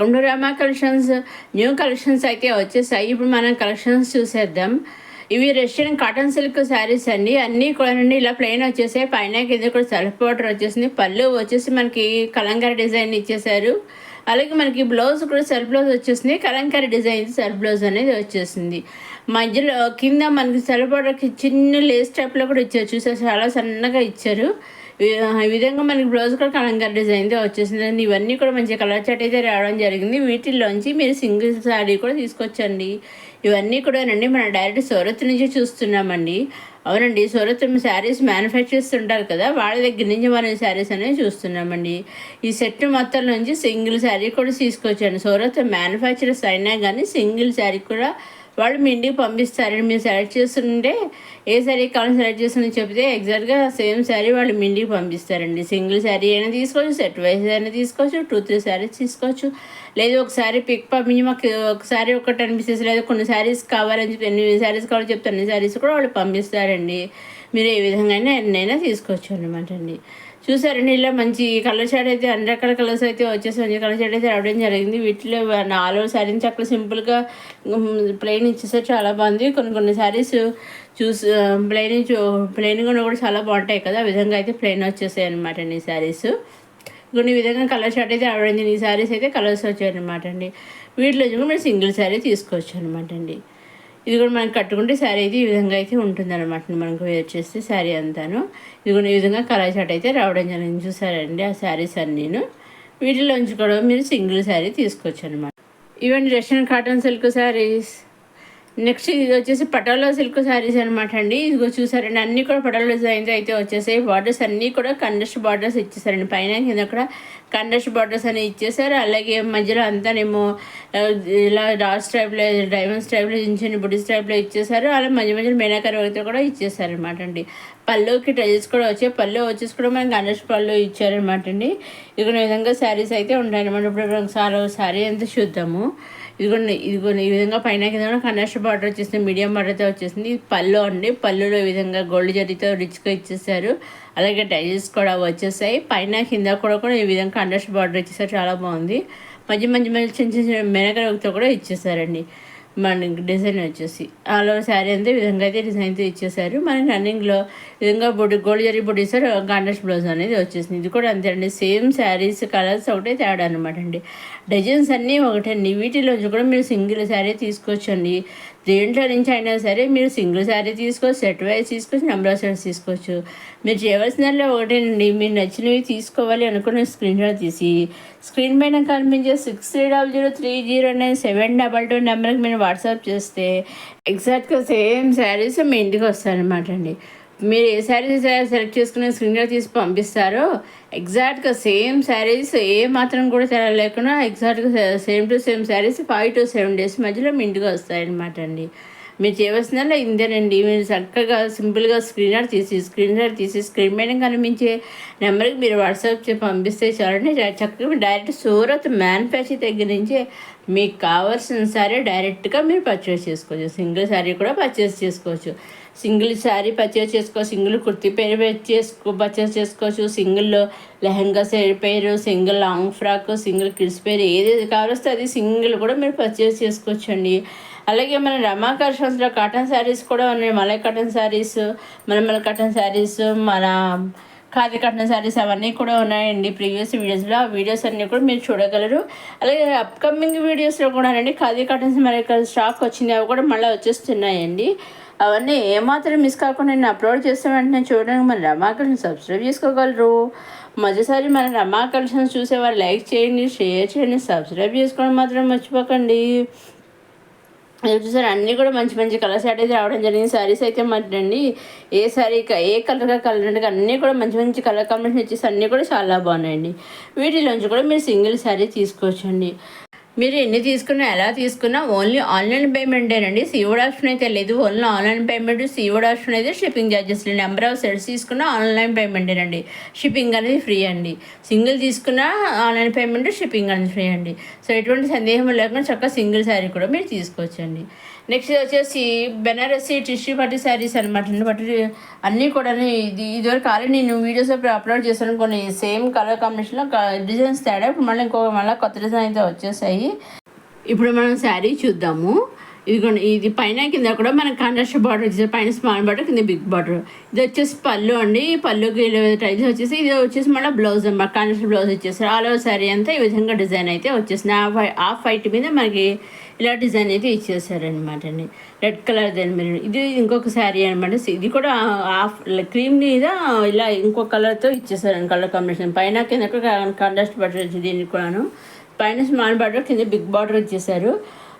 Welcome to Rama collections. New collections అయితే వచ్చేసాయి. ఇప్పుడు మనం కలెక్షన్స్ చూసేద్దాం. ఇవి రష్యన్ కాటన్ సిల్క్ శారీస్ అండి. అన్నీ కూడా ఇలా ప్లెయిన్ వచ్చేసాయి. పైన కింద కూడా సెల్ఫ్ బార్డర్ వచ్చేసింది. పళ్ళు వచ్చేసి మనకి కలంకారీ డిజైన్ ఇచ్చేసారు. అలాగే మనకి బ్లౌజ్ కూడా సెల్ఫ్ బ్లౌజ్ వచ్చేసింది. కలంకారీ డిజైన్ సెల్ఫ్ బ్లౌజ్ అనేది వచ్చేసింది. మధ్యలో కింద మనకి సెల్ఫ్ బార్డర్కి చిన్న లేస్ టైప్లో కూడా ఇచ్చారు. చూసారు, చాలా సన్నగా ఇచ్చారు. ఈ విధంగా మనకి బ్లౌజ్ కూడా కలంకారీ డిజైన్తో వచ్చేసింది. ఇవన్నీ కూడా మంచి కలర్ చాట్ అయితే రావడం జరిగింది. వీటిల్లోంచి మీరు సింగిల్ శారీ కూడా తీసుకొచ్చండి. ఇవన్నీ కూడా నండి మన డైరెక్ట్ సూరత్ నుంచి చూస్తున్నామండి. అవునండి, సూరత్ శారీస్ మ్యానుఫ్యాక్చర్ చేస్తుంటారు కదా, వాళ్ళ దగ్గర నుంచి మనం శారీస్ అనేవి చూస్తున్నామండి. ఈ సెట్ మొత్తం నుంచి సింగిల్ శారీ కూడా తీసుకొచ్చాను. సూరత్ మ్యానుఫ్యాక్చరర్స్ అయినా కానీ సింగిల్ శారీ కూడా వాళ్ళు మీ ఇంటికి పంపిస్తారండి. మీరు సెలెక్ట్ చేస్తుంటే ఏ శారీ కావాలని సెలెక్ట్ చేస్తుంటే చెప్తే ఎగ్జాక్ట్గా సేమ్ శారీ వాళ్ళు మీ ఇంటికి పంపిస్తారండి. సింగిల్ శారీ అయినా తీసుకోవచ్చు, సెట్ వైజ్ అయినా తీసుకోవచ్చు, 2-3 శారీస్ తీసుకోవచ్చు. లేదు ఒకసారి పిక్ పంపించి మాకు ఒకసారి ఒక 10 పీసెస్ లేదా కొన్ని శారీస్ కావాలని చెప్పి ఎన్ని శారీస్ కావాలో చెప్తే అన్ని శారీస్ కూడా వాళ్ళు పంపిస్తారండి. మీరు ఏ విధంగా అయినా ఎన్నైనా తీసుకోవచ్చు అనమాట అండి. చూసారండి, ఇలా మంచి కలర్ షేడ్ అయితే అన్ని రకాల కలర్స్ అయితే వచ్చేసి మంచి కలర్ షేడ్ అయితే రావడం జరిగింది. వీటిలో 4 శారీస్ అక్కడ సింపుల్గా ప్లెయిన్ ఇచ్చేసారు, చాలా బాగుంది. కొన్ని శారీస్ చూసి ప్లెయిన్గా కూడా చాలా బాగుంటాయి కదా, ఆ విధంగా అయితే ప్లెయిన్ వచ్చేసాయి అనమాట అండి ఈ శారీస్. కొన్ని విధంగా కలర్ షార్ట్ అయితే రావడం జరిగింది. ఈ శారీస్ అయితే కలర్స్ వచ్చాయి అనమాట అండి. వీటిలో మీరు సింగిల్ శారీ తీసుకోవచ్చు అనమాట అండి. ఇది కూడా మనం కట్టుకుంటే శారీ అయితే ఈ విధంగా అయితే ఉంటుందన్నమాట. మనకు వేర్ చేస్తే శారీ అంతాను ఇది కూడా ఈ విధంగా కలర్ షార్ట్ అయితే రావడం జరిగింది. చూసారండి ఆ శారీస్ అన్నీను. వీటిలోంచి కూడా మీరు సింగిల్ శారీ తీసుకోవచ్చు అనమాట. ఇవన్నీ Russian cotton silk saris. Next ఇది వచ్చేసి పటోలా సిల్క్ శారీస్ అనమాట అండి. ఇదిగో చూసారండి, అన్నీ కూడా పటోలా డిజైన్స్ అయితే వచ్చేసాయి. బార్డర్స్ అన్నీ కూడా కండస్ట్ బార్డర్స్ ఇచ్చేసారండి. పైన కింద కూడా కండస్ట్ బార్డర్స్ అని ఇచ్చేసారు. అలాగే మధ్యలో అంతానేమో ఇలా డాట్స్ టైప్లో, డైమండ్స్ టైప్లో, చిన్న బుడిస్ టైప్లో ఇచ్చేసారు. అలా మధ్యలో మేనాకర్ వర్క్తో కూడా ఇచ్చేసారనమాట అండి. పళ్ళుకి టైల్స్ కూడా వచ్చాయి. పళ్ళు వచ్చేసి కూడా మనకి కండస్ట్ పళ్ళు ఇచ్చారనమాట అండి. ఇదిగో ఈ విధంగా శారీస్ అయితే ఉంటాయన్నమాట. ఇప్పుడు శారీ అంతా చూద్దాము. ఇదిగోండి ఈ విధంగా పైన కింద కండస్ట్ బార్డర్ వచ్చేసింది, మీడియం బార్డర్తో వచ్చేసింది. ఇది పళ్ళు అండి. పళ్ళులో ఈ విధంగా గోల్డ్ జరీతో రిచ్గా ఇచ్చేసారు. అలాగే టైల్స్ కూడా వచ్చేసాయి. పైన కింద కూడా ఈ విధంగా కండస్ట్ బార్డర్ ఇచ్చేసారు, చాలా బాగుంది. మధ్య చిన్న మెనకరతో కూడా ఇచ్చేసారండి. మనకి డిజైన్ వచ్చేసి ఆల్ ఓవర్ శారీ అంతా ఈ విధంగా అయితే డిజైన్తో ఇచ్చేసారు. మన రన్నింగ్లో విధంగా గోల్డ్ జరీ బొడి ఇస్తారు. కాంట్రాస్ట్ బ్లౌజ్ అనేది వచ్చేసింది. ఇది కూడా అంతే అండి, సేమ్ శారీస్ కలర్స్ ఒకటే తేడా అనమాట అండి. డిజైన్స్ అన్నీ ఒకటండి. వీటిలోంచి కూడా మీరు సింగిల్ శారీ తీసుకోవచ్చండి. దేంట్లో నుంచి అయినా సరే మీరు సింగిల్ శారీ తీసుకోవచ్చు, సెట్ వైజ్ తీసుకోవచ్చు, నెంబర్ ఆఫ్ సెట్స్ తీసుకోవచ్చు. మీరు చేయవలసిందల్లా ఒకటేనండి, మీరు నచ్చినవి తీసుకోవాలి అనుకున్న స్క్రీన్ షాట్ తీసి స్క్రీన్ పైన కనిపించే 6300309722 నెంబర్కి మీరు వాట్సాప్ చేస్తే ఎగ్జాక్ట్గా సేమ్ శారీస్ మీ ఇంటికి వస్తారనమాట అండి. మీరు ఏ శారీస్ సెలెక్ట్ చేసుకుని స్క్రీన్ షాట్ తీసి పంపిస్తారో ఎగ్జాక్ట్గా సేమ్ శారీస్ ఏ మాత్రం కూడా తేడా లేకుండా ఎగ్జాక్ట్గా same to same saris 5 to 7 days మధ్యలో మీ ఇంటికి వస్తాయన్నమాట అండి. మీరు చేయవలసిందల్లా ఇంతేనండి. మీరు చక్కగా సింపుల్గా స్క్రీన్ షాట్ తీసి స్క్రీన్ పైన కనిపించే నెంబర్కి మీరు వాట్సాప్ పంపిస్తే చాలండి. చక్కగా డైరెక్ట్ సూరత్ మ్యానుఫ్యాక్చర్ దగ్గర నుంచే మీకు కావాల్సిన శారీ డైరెక్ట్గా మీరు పర్చేస్ చేసుకోవచ్చు. సింగిల్ శారీ కూడా పర్చేస్ చేసుకోవచ్చు. సింగిల్ శారీ పర్చేస్ చేసుకోవచ్చు, సింగిల్ కుర్తీ పేరు పర్చేస్ చేసుకోవచ్చు, సింగిల్ లెహంగా పేరు, single long frock, single kids పేరు, ఏది కావాల్స్తే అది సింగిల్ కూడా మీరు పర్చేస్ చేసుకోవచ్చు అండి. అలాగే మన రమా కలెక్షన్స్లో కాటన్ శారీస్ కూడా ఉన్నాయి. మలై కాటన్ శారీస్, మలమల కాటన్ శారీస్, మన ఖాదీ కాటన్ శారీస్ అవన్నీ కూడా ఉన్నాయండి. ప్రీవియస్ వీడియోస్లో ఆ వీడియోస్ అన్నీ కూడా మీరు చూడగలరు. అలాగే అప్కమింగ్ వీడియోస్లో కూడా అండి ఖాదీ కాటన్స్ మరి స్టాక్ వచ్చింది, అవి కూడా మళ్ళీ వచ్చేస్తున్నాయండి. అవన్నీ ఏమాత్రం మిస్ కాకుండా నేను అప్లోడ్ చేసిన వెంటనే చూడడానికి మన రమా కలెక్షన్స్ సబ్స్క్రైబ్ చేసుకోగలరు. మొదటిసారి మన రమా కలెక్షన్స్ చూసేవారు లైక్ చేయండి, షేర్ చేయండి, సబ్స్క్రైబ్ చేసుకోవడం మాత్రం మర్చిపోకండి. చూసారు, అన్నీ కూడా మంచి కలర్ షార్ట్ అయితే రావడం జరిగింది. శారీస్ అయితే మాట్లాడండి, ఏ శారీ ఏ కలర్గా కలర్ అన్నీ కూడా మంచి కలర్ కాంబినేషన్ వచ్చేసి అన్నీ కూడా చాలా బాగున్నాయండి. వీటిలోంచి కూడా మీరు సింగిల్ శారీ తీసుకోవచ్చండి. మీరు ఎన్ని తీసుకున్నా ఎలా తీసుకున్నా ఓన్లీ ఆన్లైన్ పేమెంటేనండి. సీఓడ్ ఆప్షన్ అయితే లేదు. ఓన్లీ ఆన్లైన్ పేమెంట్, సీఓడ్ ఆప్షన్ అయితే షిప్పింగ్ ఛార్జెస్ లేదు. నెంబర్ ఆఫ్ సెట్స్ తీసుకున్నా ఆన్లైన్ పేమెంటేనండి. షిప్పింగ్ అనేది ఫ్రీ అండి. సింగిల్ తీసుకున్నా ఆన్లైన్ పేమెంట్, షిప్పింగ్ అనేది ఫ్రీ అండి. సో ఎటువంటి సందేహం లేకుండా చక్కగా సింగిల్ శారీ కూడా మీరు తీసుకోవచ్చండి. నెక్స్ట్ ఇది వచ్చేసి బెనారసి టిష్యూ పట్టు శారీస్ అనమాట అండి. పట్టు అన్నీ కూడా ఇదివరకు ఆల్రెడీ నేను వీడియోస్ అప్లోడ్ చేశాను, కొన్ని సేమ్ కలర్ కాంబినేషన్లో డిజైన్స్ తేడా. ఇప్పుడు మళ్ళీ కొత్త డిజైన్ అయితే వచ్చేసాయి. ఇప్పుడు మనం శారీ చూద్దాము. ఇదిగోండి, ఇది పైన కింద కూడా మనకి కాంట్రాస్ట్ బార్డర్ వచ్చేసి పైన స్మాల్ బార్డర్, కింద బిగ్ బార్డర్. ఇది వచ్చేసి పళ్ళు అండి. పళ్ళుకి టైల్స్ వచ్చేసి ఇది వచ్చేసి మళ్ళీ బ్లౌజ్ అన్నమాట, కాంట్రాస్ట్ బ్లౌజ్ వచ్చేసి ఆల్ ఓవర్ శారీ అంతా ఈ విధంగా డిజైన్ అయితే వచ్చేసింది. హాఫ్ వైట్ మీద మనకి ఇలా డిజైన్ అయితే ఇచ్చేసారనమాట అండి, రెడ్ కలర్ దాని మీద. ఇది ఇంకొక శారీ అనమాట. ఇది కూడా హాఫ్ క్రీమ్ మీద ఇలా ఇంకొక కలర్తో ఇచ్చేసారండి, కలర్ కాంబినేషన్. పైన కింద కాంట్రాస్ట్ బార్డర్ వచ్చింది, దీనికి కూడాను పైన స్మాల్ బార్డర్, కింద బిగ్ బార్డర్ వచ్చేసారు.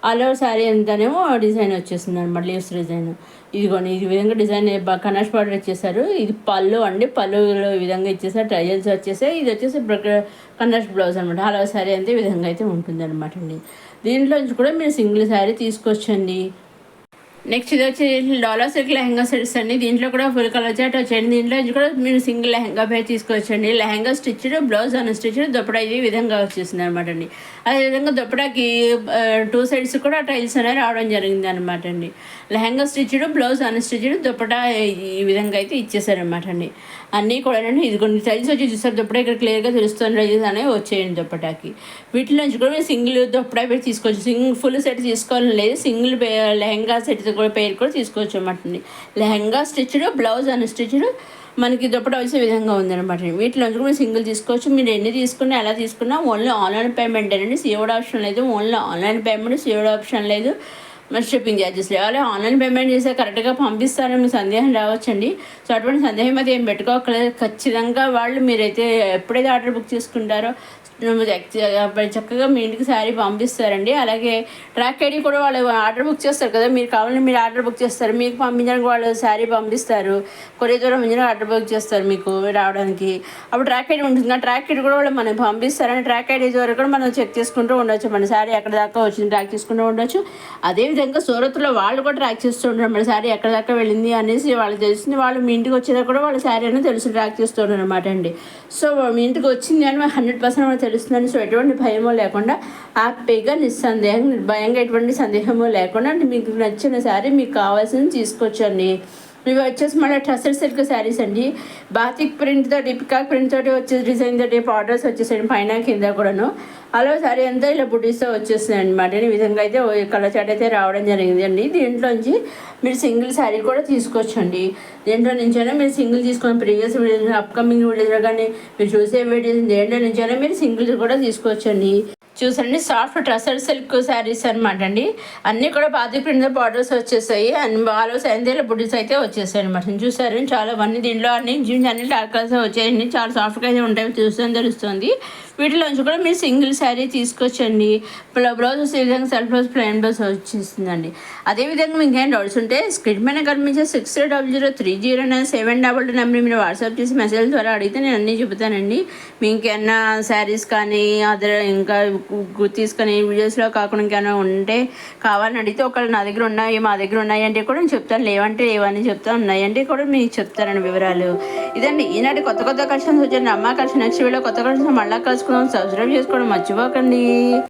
ఆల్ ఓవర్ శారీ అంతానేమో డిజైన్ వచ్చేసింది అనమాట, లీవ్స్ డిజైన్. ఇదిగోండి, ఈ విధంగా డిజైన్ కనెక్ట్ బార్డర్ ఇచ్చేసారు. ఇది పళ్ళు అండి, పళ్ళులో ఈ విధంగా ఇచ్చేసారు, ట్రయల్స్ వచ్చేసాయి. ఇది వచ్చేసి కనెక్ట్ బ్లౌజ్ అనమాట. ఆల్ ఓవర్ శారీ అంతా ఈ విధంగా అయితే ఉంటుంది అనమాట అండి. దీంట్లోంచి కూడా మీరు సింగిల్ శారీ తీసుకోవచ్చండి. నెక్స్ట్ ఇది వచ్చి డాలర్ సిల్క్ లెహంగా సెట్స్ అండి. దీంట్లో కూడా ఫుల్ కలర్ చాట్ వచ్చేయండి. దీంట్లో నుంచి కూడా మీరు సింగిల్ లెహంగా పై తీసుకోవచ్చండి. లెహంగా స్టిచ్డ్, బ్లౌజ్ అన్ స్టిచ్డ్, దుప్పటా ఈ విధంగా వచ్చేసింది అనమాట అండి. అదేవిధంగా దుప్పటాకి 2 సైడ్స్ కూడా టైల్స్ అనేవి రావడం జరిగింది అనమాట అండి. లెహంగా స్టిచ్డ్, బ్లౌజ్ అన్ స్టిచ్డ్, దుప్పటా ఈ విధంగా అయితే ఇచ్చేసారనమాట అండి. అన్నీ కూడా ఇది కొన్ని టైల్స్ వచ్చి చూస్తారు, దుప్పటా ఇక్కడ క్లియర్గా తెలుస్తుంది, రైజెస్ అనేవి వచ్చేయండి దుప్పటాకి. వీటిలోంచి కూడా మీరు సింగిల్ దుప్పటా పెట్టి తీసుకోవచ్చు. ఫుల్ సెట్ తీసుకోవాలని లేదు, సింగిల్ లెహంగా సెట్ కూడా పేరు కూడా తీసుకోవచ్చు అనమాట అండి. లెహంగా స్టిచ్డ్, బ్లౌజ్ అన్ స్టిచ్డ్, మనకి దుప్పటా వచ్చే విధంగా ఉందన్నమాట. వీటిలోంచి కూడా సింగిల్ తీసుకోవచ్చు. మీరు ఎన్ని తీసుకున్నా ఎలా తీసుకున్నా ఓన్లీ ఆన్లైన్ పేమెంట్ అండి, సిఓడి ఆప్షన్ లేదు. Only online payment, COD option లేదు, మరి షిప్పింగ్ ఛార్జెస్ లేవు. అలాగే ఆన్లైన్ పేమెంట్ చేస్తే కరెక్ట్గా పంపిస్తారని మీకు సందేహం రావచ్చండి. సో అటువంటి సందేహం అయితే ఏం పెట్టుకోకలేదు. ఖచ్చితంగా వాళ్ళు మీరైతే ఎప్పుడైతే ఆర్డర్ బుక్ చేసుకుంటారో చక్కగా మీ ఇంటికి శారీ పంపిస్తారండి. అలాగే ట్రాక్ ఐడి కూడా వాళ్ళు ఆర్డర్ బుక్ చేస్తారు కదా, మీరు కావాలని మీరు ఆర్డర్ బుక్ చేస్తారు, మీకు పంపించడానికి వాళ్ళు శారీ పంపిస్తారు. కొరియర్ ద్వారా ముందుగా ఆర్డర్ బుక్ చేస్తారు మీకు రావడానికి. అప్పుడు ట్రాక్ ఐడి ఉంటుంది, ఆ ట్రాక్ ఐడి కూడా వాళ్ళు మనకి పంపిస్తారని ట్రాక్ ఐడి ద్వారా కూడా మనం చెక్ చేసుకుంటూ ఉండొచ్చు, మన శారీ ఎక్కడ దాకా వచ్చింది ట్రాక్ చేసుకుంటూ ఉండొచ్చు. అదేవిధంగా సూరత్లో వాళ్ళు కూడా ట్రాక్ చేస్తూ ఉంటారు, మన శారీ ఎక్కడ దాకా వెళ్ళింది అనేసి వాళ్ళకి తెలిసింది. వాళ్ళు మీ ఇంటికి వచ్చేదా కూడా వాళ్ళ శారీ అనేది తెలుసు, ట్రాక్ చేస్తూ ఉంటారు అనమాట అండి. సో మీ ఇంటికి వచ్చింది అని 100% తెలుస్తుందని. సో ఎటువంటి భయమో లేకుండా హ్యాపీగా నిస్సందేహంగా నిర్భయంగా ఎటువంటి సందేహమో లేకుండా మీకు నచ్చిన శారీ మీకు కావాల్సింది తీసుకోవచ్చండి. ఇవి వచ్చేసి మళ్ళీ టసర్ సిల్క్ శారీస్ అండి. బాతిక్ ప్రింట్ తోటి, పికాక్ ప్రింట్ తోటి వచ్చే డిజైన్ తోటి బార్డర్స్ వచ్చేసాయండి పైన కింద కూడాను. అలా శారీ అంతా ఇలా బుటీస్తో వచ్చేస్తుంది అనమాట. ఈ విధంగా అయితే కలర్ చాట్ అయితే రావడం జరిగింది అండి. దీంట్లోంచి మీరు సింగిల్ శారీ కూడా తీసుకోవచ్చండి. దేంట్లో నుంచైనా మీరు సింగిల్ తీసుకొని ప్రీవియస్ వీడియోస్, అప్కమింగ్ వీడియోస్లో కానీ మీరు చూసే వీడియోస్ దేంట్లో నుంచైనా మీరు సింగిల్ కూడా తీసుకోవచ్చండి. చూసండి, సాఫ్ట్ ట్రసర్ సిల్క్ శారీస్ అనమాట అండి. అన్నీ కూడా బాతి ప్రింట్ బార్డర్స్ వచ్చేసాయి అండ్ బాలో సందేల బుడ్డీస్ అయితే వచ్చేసాయి అనమాట. చూసారు చాలా అన్ని దీంట్లో అన్ని డార్క్ కలర్స్ వచ్చాయండి, చాలా సాఫ్ట్గా అయితే ఉంటాయి, చూస్తాను తెలుస్తుంది. వీటిలోంచి కూడా మీరు సింగిల్ శారీ తీసుకోవచ్చండి. బ్లౌజ్ వచ్చే విధంగా సెల్ఫ్ బ్లౌజ్, ప్లెయిన్ బ్లౌజ్ వచ్చేస్తుందండి. అదేవిధంగా మీకు ఏం డౌట్స్ ఉంటే స్క్రీన్ పైన కనిపించే 6000309722 నెంబర్ మీరు వాట్సాప్ చేసి మెసేజ్ ద్వారా అడిగితే నేను అన్నీ చెబుతానండి. మీకు ఏమన్నా శారీస్ కానీ అదర్ ఇంకా తీసుకొని వీడియోస్లో కాకుండా ఇంకేమైనా ఉంటే కావాలని అడిగితే ఒకవేళ నా దగ్గర ఉన్నాయి, మా దగ్గర ఉన్నాయి అంటే కూడా నేను చెప్తాను, లేవంటే లేవని చెప్తాను, ఉన్నాయంటే కూడా మీకు చెప్తానండి వివరాలు. ఇదండి ఈనాటి కొత్త కలెక్షన్స్ వచ్చాయండి. అమ్మ కలెక్షన్ నెక్స్ట్ వీడియో కొత్త కలెక్షన్స్ మళ్ళీ కలుసుకుందాం. సబ్స్క్రైబ్ చేసుకోవడం మర్చిపోకండి.